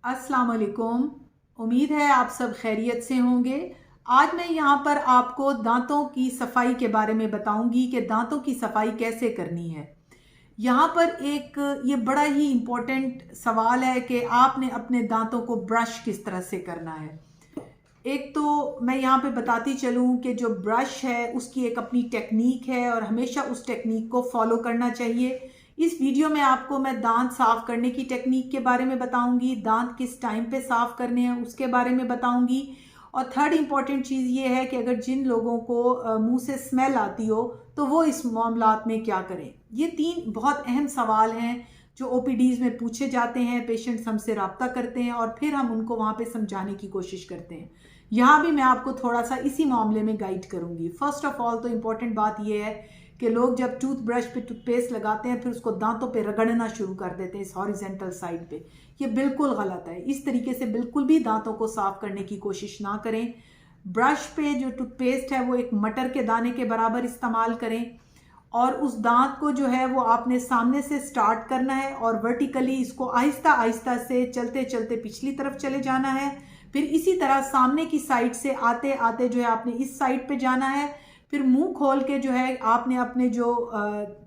अस्सलाम वालेकुम। उम्मीद है आप सब खैरियत से होंगे। आज मैं यहाँ पर आपको दांतों की सफाई के बारे में बताऊंगी कि दांतों की सफाई कैसे करनी है। यहाँ पर एक ये बड़ा ही इम्पोर्टेंट सवाल है कि आपने अपने दांतों को ब्रश किस तरह से करना है। एक तो मैं यहाँ पे बताती चलूँ कि जो ब्रश है उसकी एक अपनी टेक्निक है और हमेशा उस टेक्निक को फॉलो करना चाहिए। इस वीडियो में आपको मैं दांत साफ करने की टेक्निक के बारे में बताऊंगी, दांत किस टाइम पे साफ करने हैं उसके बारे में बताऊंगी। और थर्ड इम्पॉर्टेंट चीज़ ये है कि अगर जिन लोगों को मुंह से स्मेल आती हो तो वो इस मामलात में क्या करें। ये तीन बहुत अहम सवाल हैं जो ओपीडीज़ में पूछे जाते हैं। पेशेंट्स हमसे रब्ता करते हैं और फिर हम उनको वहाँ पे समझाने की कोशिश करते हैं। यहाँ भी मैं आपको थोड़ा सा इसी मामले में गाइड करूँगी। फर्स्ट ऑफ ऑल तो इम्पॉर्टेंट बात यह है कि लोग जब टूथब्रश पे टूथपेस्ट लगाते हैं फिर उसको दांतों पे रगड़ना शुरू कर देते हैं इस हॉरिजेंटल साइड पे। ये बिल्कुल गलत है। इस तरीके से बिल्कुल भी दांतों को साफ करने की कोशिश ना करें। ब्रश पे जो टूथपेस्ट है वो एक मटर के दाने के बराबर इस्तेमाल करें और उस दांत को जो है वो आपने सामने से स्टार्ट करना है और वर्टिकली इसको आहिस्ता आहिस्ता से चलते चलते पिछली तरफ चले जाना है। फिर इसी तरह सामने की साइड से आते आते जो है आपने इस साइड पे जाना है। फिर मुंह खोल के जो है आपने अपने जो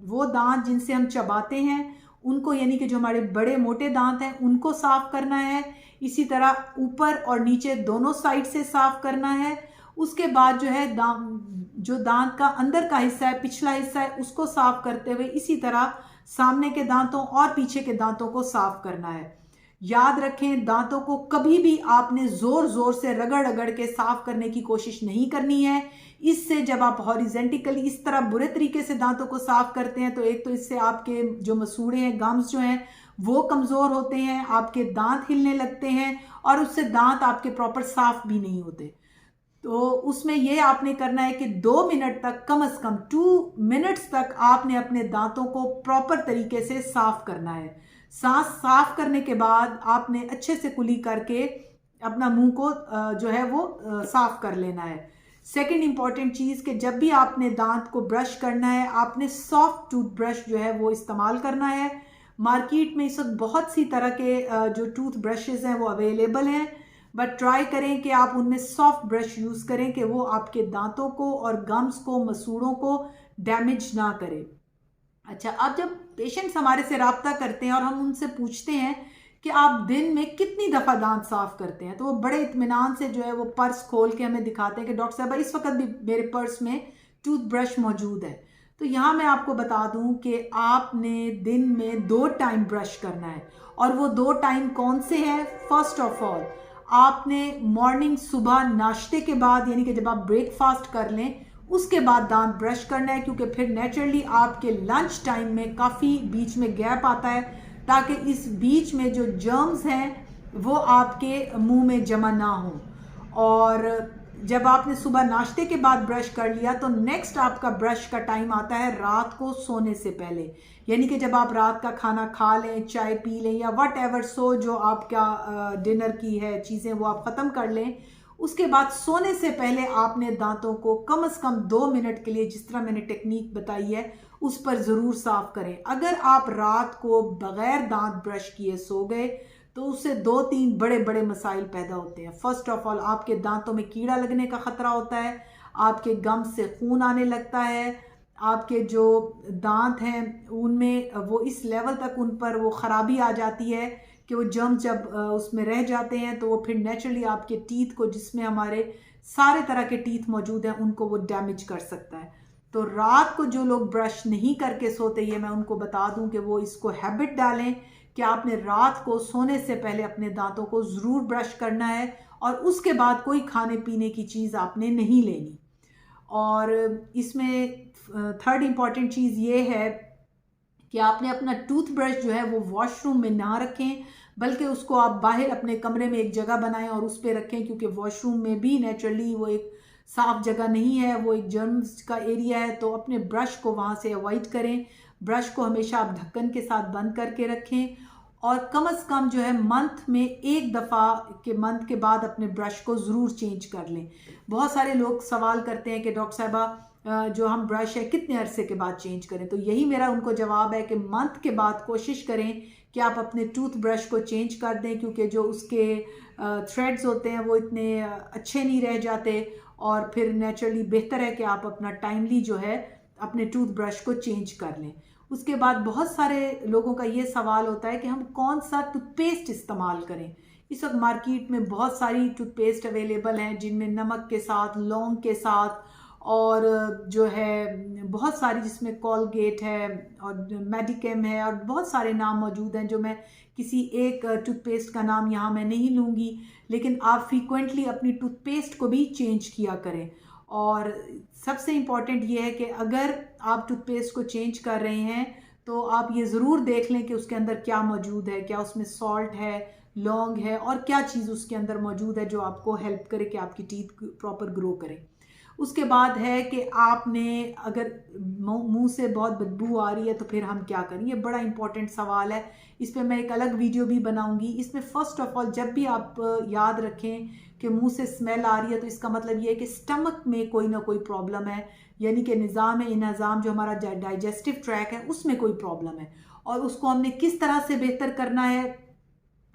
वो दांत जिनसे हम चबाते हैं उनको, यानी कि जो हमारे बड़े मोटे दांत हैं उनको साफ करना है। इसी तरह ऊपर और नीचे दोनों साइड से साफ करना है। उसके बाद जो है जो दांत का अंदर का हिस्सा है, पिछला हिस्सा है, उसको साफ करते हुए इसी तरह सामने के दांतों और पीछे के दांतों को साफ करना है। याद रखें, दांतों को कभी भी आपने जोर जोर से रगड़ रगड़ के साफ करने की कोशिश नहीं करनी है। इससे जब आप हॉरिजेंटली इस तरह बुरे तरीके से दांतों को साफ करते हैं तो एक तो इससे आपके जो मसूड़े हैं, गम्स जो हैं वो कमजोर होते हैं, आपके दांत हिलने लगते हैं और उससे दांत आपके प्रॉपर साफ भी नहीं होते। तो उसमें ये आपने करना है कि 2 मिनट तक, कम से कम 2 मिनट्स तक आपने अपने दांतों को प्रॉपर तरीके से साफ करना है। सांस साफ करने के बाद आपने अच्छे से कुली करके अपना मुंह को जो है वो साफ कर लेना है। सेकंड इंपॉर्टेंट चीज़ कि जब भी आपने दांत को ब्रश करना है आपने सॉफ्ट टूथब्रश जो है वो इस्तेमाल करना है। मार्केट में इस वक्त बहुत सी तरह के जो टूथ ब्रशेज़ हैं वो अवेलेबल हैं, बट ट्राई करें कि आप उनमें सॉफ्ट ब्रश यूज़ करें कि वो आपके दांतों को और गम्स को, मसूड़ों को डैमेज ना करे। अच्छा, अब जब पेशेंट्स हमारे से रब्ता करते हैं और हम उनसे पूछते हैं कि आप दिन में कितनी दफ़ा दांत साफ करते हैं, तो वो बड़े इत्मीनान से जो है वो पर्स खोल के हमें दिखाते हैं कि डॉक्टर साहब इस वक्त भी मेरे पर्स में टूथब्रश मौजूद है। तो यहाँ मैं आपको बता दूँ कि आपने दिन में 2 टाइम ब्रश करना है और वो 2 टाइम कौन से हैं। फर्स्ट ऑफ ऑल आपने मॉर्निंग सुबह नाश्ते के बाद, यानी कि जब आप ब्रेकफास्ट कर लें उसके बाद दांत ब्रश करना है, क्योंकि फिर नेचुरली आपके लंच टाइम में काफ़ी बीच में गैप आता है ताकि इस बीच में जो जर्म्स हैं वो आपके मुंह में जमा ना हो। और जब आपने सुबह नाश्ते के बाद ब्रश कर लिया तो नेक्स्ट आपका ब्रश का टाइम आता है रात को सोने से पहले, यानी कि जब आप रात का खाना खा लें, चाय पी लें या वट एवर सो जो आपका डिनर की है चीज़ें वो आप ख़त्म कर लें, उसके बाद सोने से पहले आपने दांतों को कम से कम 2 मिनट के लिए, जिस तरह मैंने टेक्निक बताई है, उस पर ज़रूर साफ करें। अगर आप रात को बग़ैर दांत ब्रश किए सो गए तो उससे 2-3 बड़े बड़े मसाइल पैदा होते हैं। फर्स्ट ऑफ ऑल आपके दांतों में कीड़ा लगने का ख़तरा होता है, आपके गम से खून आने लगता है, आपके जो दांत हैं उनमें वो इस लेवल तक उन पर वो ख़राबी आ जाती है कि वो जर्म जब उसमें रह जाते हैं तो वो फिर नेचुरली आपके टीथ को, जिसमें हमारे सारे तरह के टीथ मौजूद हैं, उनको वो डैमेज कर सकता है। तो रात को जो लोग ब्रश नहीं करके सोते, ये मैं उनको बता दूं कि वो इसको हैबिट डालें कि आपने रात को सोने से पहले अपने दांतों को ज़रूर ब्रश करना है और उसके बाद कोई खाने पीने की चीज़ आपने नहीं लेनी। और इसमें थर्ड इम्पॉर्टेंट चीज़ ये है कि आपने अपना टूथब्रश जो है वो वॉशरूम में ना रखें, बल्कि उसको आप बाहर अपने कमरे में एक जगह बनाएं और उस पर रखें, क्योंकि वॉशरूम में भी नेचुरली वो एक साफ़ जगह नहीं है, वो एक जर्म्स का एरिया है। तो अपने ब्रश को वहाँ से अवॉइड करें। ब्रश को हमेशा आप ढक्कन के साथ बंद करके रखें और कम से कम जो है मंथ में एक दफ़ा के मंथ के बाद अपने ब्रश को ज़रूर चेंज कर लें। बहुत सारे लोग सवाल करते हैं कि डॉक्टर साहबा जो हम ब्रश है कितने अरसे के बाद चेंज करें, तो यही मेरा उनको जवाब है कि मंथ के बाद कोशिश करें कि आप अपने टूथ ब्रश को चेंज कर दें, क्योंकि जो उसके थ्रेड्स होते हैं वो इतने अच्छे नहीं रह जाते, और फिर नेचुरली बेहतर है कि आप अपना टाइमली जो है अपने टूथ ब्रश को चेंज कर लें। उसके बाद बहुत सारे लोगों का ये सवाल होता है कि हम कौन सा टूथपेस्ट इस्तेमाल करें। इस वक्त मार्केट में बहुत सारी टूथपेस्ट अवेलेबल हैं, जिनमें नमक के साथ, लौंग के साथ, और जो है बहुत सारी, जिसमें कॉलगेट है और मेडिकेम है, और बहुत सारे नाम मौजूद हैं, जो मैं किसी एक टूथपेस्ट का नाम यहाँ मैं नहीं लूँगी। लेकिन आप फ्रीक्वेंटली अपनी टूथपेस्ट को भी चेंज किया करें। और सबसे इम्पॉर्टेंट ये है कि अगर आप टूथपेस्ट को चेंज कर रहे हैं तो आप ये ज़रूर देख लें कि उसके अंदर क्या मौजूद है, क्या उसमें सॉल्ट है, लौंग है, और क्या चीज़ उसके अंदर मौजूद है जो आपको हेल्प करे कि आपकी टीथ प्रॉपर ग्रो करें। उसके बाद है कि आपने अगर मुंह से बहुत बदबू आ रही है तो फिर हम क्या करें। ये बड़ा इंपॉर्टेंट सवाल है, इस पर मैं एक अलग वीडियो भी बनाऊंगी। इसमें फ़र्स्ट ऑफ ऑल जब भी आप याद रखें कि मुंह से स्मेल आ रही है तो इसका मतलब ये है कि स्टमक में कोई ना कोई प्रॉब्लम है, यानी कि निज़ाम जो हमारा डाइजेस्टिव ट्रैक है उसमें कोई प्रॉब्लम है। और उसको हमने किस तरह से बेहतर करना है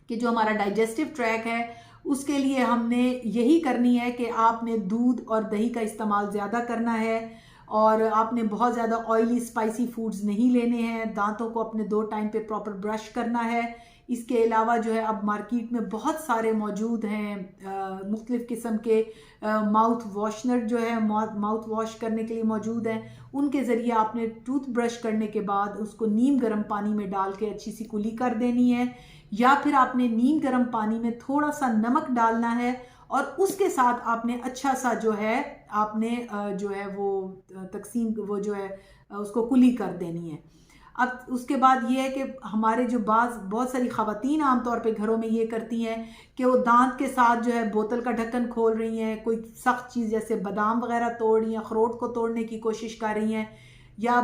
कि जो हमारा डाइजेस्टिव ट्रैक है उसके लिए हमने यही करनी है कि आपने दूध और दही का इस्तेमाल ज़्यादा करना है, और आपने बहुत ज़्यादा ऑयली स्पाइसी फूड्स नहीं लेने हैं। दांतों को अपने 2 टाइम पे प्रॉपर ब्रश करना है। इसके अलावा जो है अब मार्केट में बहुत सारे मौजूद हैं मुख्तलिफ़ किस्म के माउथ वॉशनर जो है माउथ वॉश करने के लिए मौजूद हैं। उनके ज़रिए आपने टूथ ब्रश करने के बाद उसको नीम गर्म पानी में डाल के अच्छी सी कुली कर देनी है, या फिर आपने नीम गर्म पानी में थोड़ा सा नमक डालना है, और उसके साथ आपने अच्छा सा जो है आपने जो है वो तकसीम वो जो है उसको कुली कर देनी है। अब उसके बाद ये है कि हमारे जो बहुत सारी ख़वातीन आमतौर पे घरों में ये करती हैं कि वो दांत के साथ जो है बोतल का ढक्कन खोल रही हैं, कोई सख्त चीज़ जैसे बादाम वगैरह तोड़ रही हैं, अखरोट को तोड़ने की कोशिश कर रही हैं, या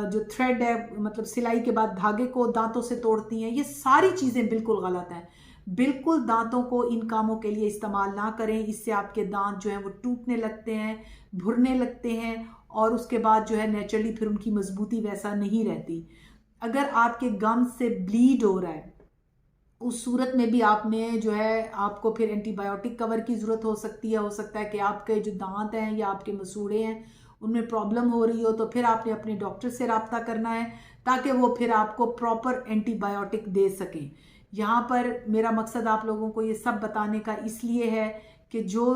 जो थ्रेड है मतलब सिलाई के बाद धागे को दांतों से तोड़ती हैं। ये सारी चीज़ें बिल्कुल गलत हैं। बिल्कुल दांतों को इन कामों के लिए इस्तेमाल ना करें, इससे आपके दांत जो हैं वो टूटने लगते हैं, भुरने लगते हैं, और उसके बाद जो है नेचुरली फिर उनकी मजबूती वैसा नहीं रहती। अगर आपके गम से ब्लीड हो रहा है उस सूरत में भी आपने जो है आपको फिर एंटीबायोटिक कवर की ज़रूरत हो सकती है। हो सकता है कि आपके जो दांत हैं या आपके मसूड़े हैं उनमें प्रॉब्लम हो रही हो, तो फिर आपने अपने डॉक्टर से रब्ता करना है ताकि वो फिर आपको प्रॉपर एंटीबायोटिक दे सकें। यहाँ पर मेरा मकसद आप लोगों को ये सब बताने का इसलिए है कि जो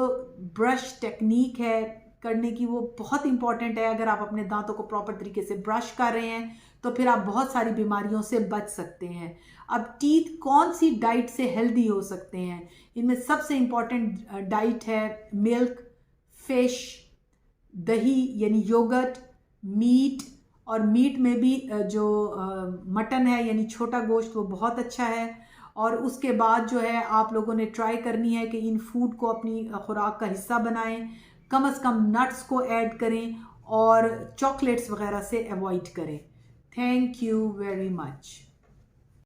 ब्रश टेक्निक है करने की वो बहुत इंपॉर्टेंट है। अगर आप अपने दांतों को प्रॉपर तरीके से ब्रश कर रहे हैं तो फिर आप बहुत सारी बीमारियों से बच सकते हैं। अब टीथ कौन सी डाइट से हेल्दी हो सकते हैं, इनमें सबसे इम्पॉर्टेंट डाइट है मिल्क, फिश, दही यानी योगर्ट, मीट, और मीट में भी जो मटन है यानी छोटा गोश्त वो बहुत अच्छा है। और उसके बाद जो है आप लोगों ने ट्राई करनी है कि इन फूड को अपनी खुराक का हिस्सा बनाएं, कम से कम नट्स को ऐड करें और चॉकलेट्स वगैरह से अवॉइड करें। Thank you very much.